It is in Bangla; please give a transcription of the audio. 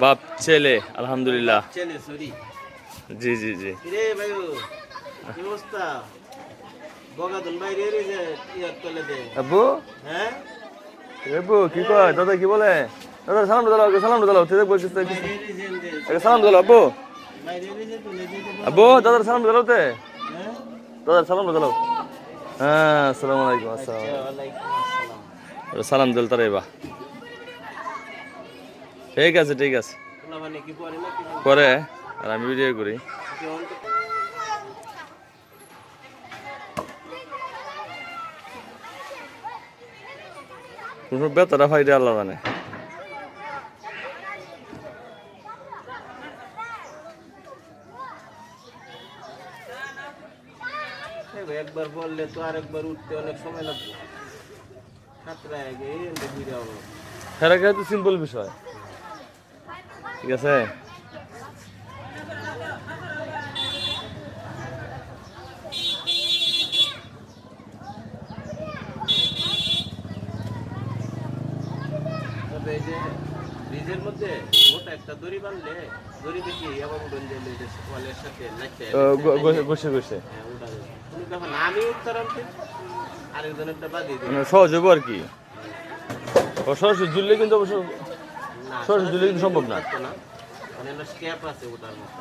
বাপ ছেলে আলহামদুলিল্লাহ। জি জি জি। আব্বু আব্বু কি কয় দাদা, কি বলে দাদা? সালাম দাও, সালাম দাও, সালাম দাও আব্বু। আব্বু দাদার সালাম দাও, দাদার সালাম দাও। হ্যাঁ আসসালামু আলাইকুম। আসসালাম সালাম দিল তারে বা। ঠিক আছে ঠিক আছে, পরে আর আমি ভিডিও করি। কোনো বেতারা ফাইডে আল্লাহ জানে। একবার বললে তো আরেকবার উঠতে অনেক সময় লাগবে। সেটা কিন্তু সিম্পল বিষয়, ঠিক আছে। তবে এই যে ব্রিজের মধ্যে মোটা একটা দড়ি বাঁধলে, দড়ি দেখি এবং ওয়ালের সাথে বসে বসে আমি উত্তরাম আরেকজনেরটা বাদিয়ে দিই, সহজ হবো আর কি। সরাসরি ঝুললে কিন্তু অবশ্য সরাসরি ঝুললে কিন্তু সম্ভব না। মানে স্ট্যাপ আছে ওটার মতো।